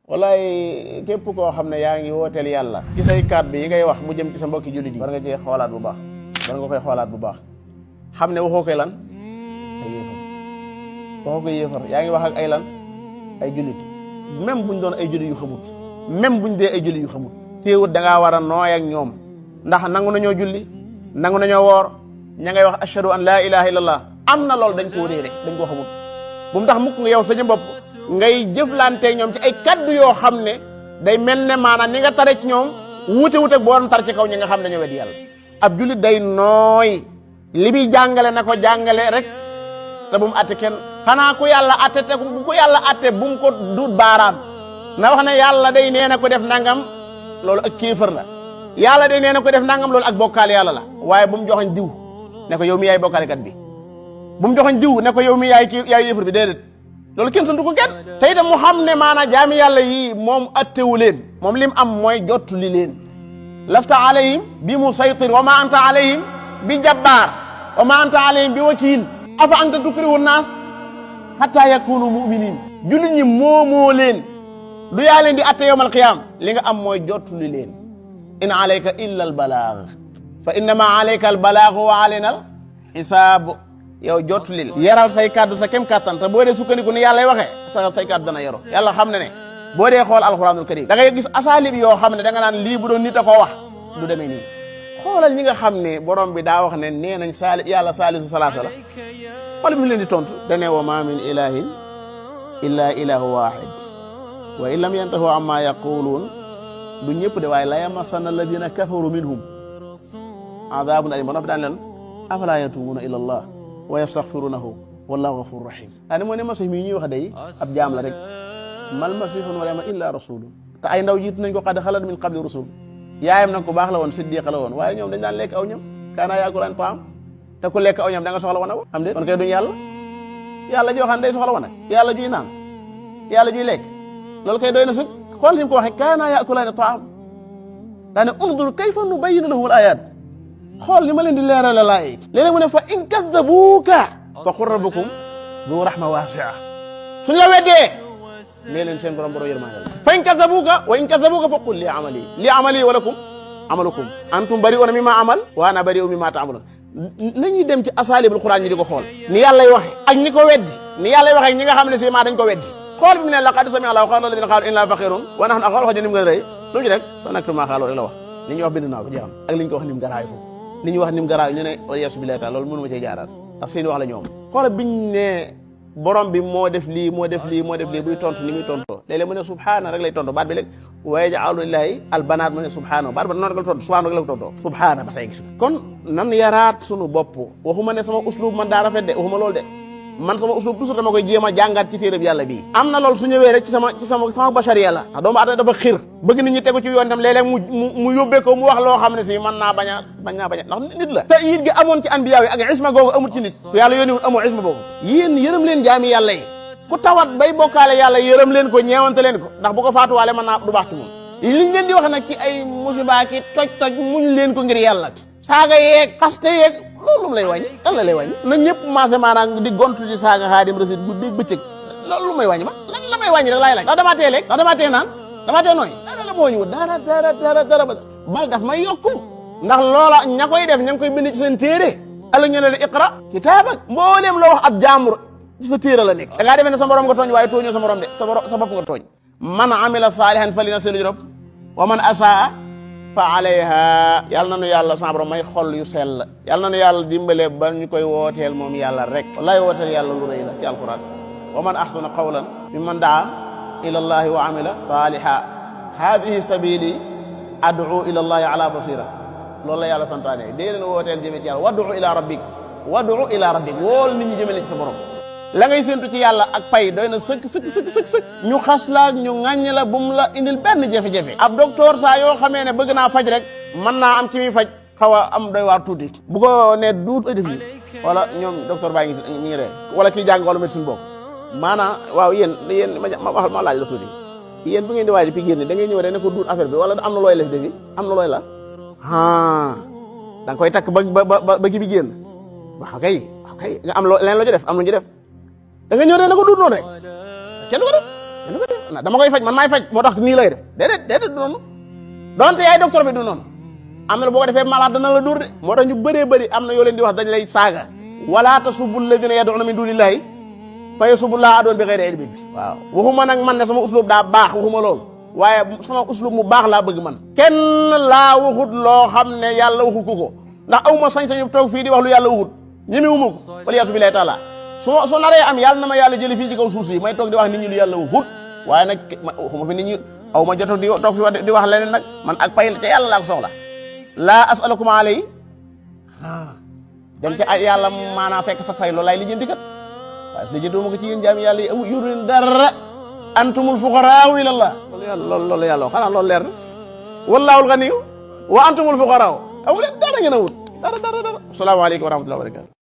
wallaay képp koo xam ne yaa ngi wooteel yàlla ci say kàddu yi ngay wax mu jëm ci sa mbokki jullit yi war nga cee xoolaat bu baax war nga koy xoolaat bu baax xam ne waxoo koy lan ay yéefar waxoo koy yéefar yaa ngi wax ak ay lan ay jullit même buñ doon ay jullit yu xamut même buñ dee ay jullit yu xamut téewut da ngaa war a nooy ak ñoom ndax nangu nañoo julli nangu nañoo woor ña ngay wax ashhadu an laa ilaha illallah am na loolu dañ koo réere dañ koo xamut bu mu tax mukk nga yow sa bopp ngay jëflanteeg ñoom ci ay kaddu yoo xam ne day mel ne maanaam ni nga tare ci ñoom wuute ak boo doon tar ci kaw ñi nga xam ne ñoo wedd yàlla ab jullit day nooy li muy jàngale na ko jàngale rek te bu mu atte kenn xanaa ku yàlla atte te bu ko yàlla atte bu mu ko duut baaraam na wax ne yàlla day nee na ko def nangam loolu ak kéefër la yàlla day nee na ko def nangam loolu ak bokkaale yàlla la waaye bu mu joxoñ diw ne ko yow mi yaay bokkaalekat bi bu mu joxoñ diw ne ko yow mi yaay yéefër bi déedéet loolu kenn santu ko kenn te itam mu xam ne maanaam jaami yàlla yi moom attewu leen moom lim am mooy jottali leen lafta alayhim bi musaytir wa ma anta alayhim bi jabbaar wa ma anta alayhim bi wakiil afa anta tukrihu naas hatta yakunu muminin jullit ñi moomoo leen du yaa leen di atte yawmal qiyaam li nga am mooy jottali leen in alayka illa al balaag fa innama alayka al balaag wa alayna al xisaab yow jottali yaral say kàddu sa kem kàttan te boo dee sukkandiku ni yàlla waxee sa say kàddu dana yaro yàlla xam ne ne boo dee xool alxuraanul karim da ngay gis asaalib yoo xam ne da nga naan lii bu doon nit a koo wax du demee nii xoolal ñi nga xam ne borom bi daa wax ne nee nañ yàlla saalisu salaasa la xool bi mu leen di tontu dane wa ma min ilahin illa ilahu wahid wa in lam yantahu amma yaquluun du ñëpp de waaye la yamassanna alladina kafaru minhum adabun alim borom bi daan leen afala yatuubuna ila allah wa yastaghfirunahu wallahu ghafurur rahim daa ne moo ne masih mi ñuy wax day ab jaam la rek mal masihun wala illa rasulun te ay ndaw jiitu nañ ko qad xalat min qabli rusul yaayam nag ku baax la woon siddiqa la woon waaye ñoom dañ daan lekk aw ñam kaana yaakulaan taam te ku lekk aw ñam da nga soxla wana am de kon kay duñ yàlla joo xam ne day soxla wana yàlla juy naan yàlla juy lekk loolu kay doy na sëg xool ni mu ko waxee kaana yaakulaan taam daa ne undur kayfa nubayyinu lahum al ayat xool ni ma leen di leerale laay léeg-léeg mu ne fa in kaddabuuka fa qul rabbukum du rahma waasi'a suñ la weddee nee leen seen borom yërmande la fa in kaddabuuka wa in kaddabuuka fa qul li amali wa lakum amalukum antum bari'uuna mimma amal wa ana bari'un mimma ta'malun nañuy dem ci asaalibul quraan ñi di ko xool ni yàlla waxe ak ñi ko weddi ni yàlla waxe ñi nga xam ne si maa dañ ko weddi xool bi mu ne laqad sami'a Allahu qawla alladhina qalu inna faqirun wa nahnu aqra'u wax ni mu gën a rëy lu ci rek sa naktu maa xaaloo rek la wax li ñuy wax bind naa ko jeexam ak li ñu ko wax ni mu garaay foofu li ñu wax ni mu garaaw ñu ne wala yeesu billahi taala loolu mënu ma cee jaaraat ndax seen wax la ñoom xoolal biñ ne borom bi moo def lii buy tontu ni muy tontoo léeg-léeg mu ne subhaana rek lay tontu baat bi léeg wa yaj'alu lillahi al banaat mu ne subhaana baat ba noonu rek la tontu subhaana rek la ko tontoo subhaana ba tey gis kon nan yaraat sunu bopp waxuma ne sama uslub man daa rafet de waxuma loolu de man sama uslub toujours dama koy jéem a jàngaat ci téereb yàlla bii am na loolu su ñëwee rek ci sama bachari yàlla ndax doomu aadama dafa xir bëgg nit ñi tegu ci yoon itam léeg-léeg mu yóbbee ko mu wax loo xam ne si mën naa bañ naa bañ ndax nit la te yit gi amoon ci anbiya yi ak isma googu amul ci nit ku yàlla yónniwul amoo isma boobu yéen yërëm leen jaami yàlla yi ku tawat bay bokkaale yàlla yërëm leen ko ñeewante leen ko ndax bu ko faatuwaale mën naa du baax ci moom liñ leen di wax nag ci ay musiba ki toj muñ leen ko ngir yàlla saaga yeeg xaste yeeg loolu lu mu lay wàññi lan la lay wàññi na ñëpp maase maanaam di gontu di saaga Xaadim Rasid guddi bëccëg loolu lu may wàññi ma lan la may wàññi rek laay laaj ndax damaa tee lekk ndax damaa tee naan damaa tee nooy dara la moo ñu dara bal daf may yokku ndax loola ña koy def ña ngi koy bind ci seen téere ëllëg ñu ne la iqra kitaabak mbooleem loo wax ab jaambur ci sa téere la nekk da ngaa defee ne sa morom nga tooñ waaye tooñoo sa morom de sa bopp nga tooñ man amila saalihan fa li nafsihi wa man asaa fa alayha yàlla na nu yàlla sa borom may xol yu sell yàlla na nu yàlla dimbale ba ñu koy wooteel moom yàlla rek wallaay wooteel yàlla lu rëy la ci alquran wa man ahsana qawlan mimman daa ila allahi wa amila saliha hadihi sabili ad'u ila allahi ala basira loolu la yàlla santaane dee leen wooteel jëme ci yàlla wad'u ila rabbik wool nit ñi jëmele ci sa borom la ngay séntu ci yàlla ak pay doy na sëkk ñu xas la ñu ŋàññ la bu mu la indil benn jafe-jafe ab docteur saa yoo xamee ne bëgg naa faj rek mën naa am ci muy faj xaw a am doy waar tuuti bu ko ne duut ay def yi wala ñoom docteur baa ngi ree wala kii jàng wala médecine boobu maanaam waaw yéen ma laaj la tuuti yéen bu ngeen di waaj pi génne da ngay ñëw rek ne ko duut affaire bi wala am na looy lef defi am na looy la da nga koy takk ba ki bi génn waaw kay nga am leen loo ci def am lu ñu def da nga ñëw rek na ko duut noonu rek kenn du ko def na dama koy faj man maay faj moo tax nii lay def déedéet du noonu donte yaay docteur bi du noonu am na boo ko defee malade dana la dóor de moo tax ñu bëree bëri am na yoo leen di wax dañ lay saaga wala tasubbu alladina yad'una min dunillahi fa yasubbullaha adwan bi ghayri ilmin waaw waxuma nag man ne sama uslub daa baax waxuma loolu waaye sama uslub mu baax laa bëgg man kenn laa waxut loo xam ne yàlla waxu ko ndax awma sañ-sañu toog fii di wax lu yàlla waxut ñemewuma ko waliyaasu billahi taala su naree am yàlla na ma yàlla jëli fii ci kaw suuf si may toog di wax nit ñi lu yàlla waxut waaye nag waxuma fi nit ñi aw ma jot di toog fi di wax leneen nag man ak pay ca yàlla laa ko soxla laa as'alukum alayhi dem ca ay yàlla maanaam fekk fa fay loolu laay lijjanti kat waaye lijjantiwuma ko ci yéen jaami yàlla yi amu yurin dara antumul fuqaraa ilallah loolu yàlla xanaa loolu leer na wallaahul ganiyu wa antumul fuqaraa amu leen dara ngeen a wut dara asalaamaaleykum wa rahmatullahi wa barakatu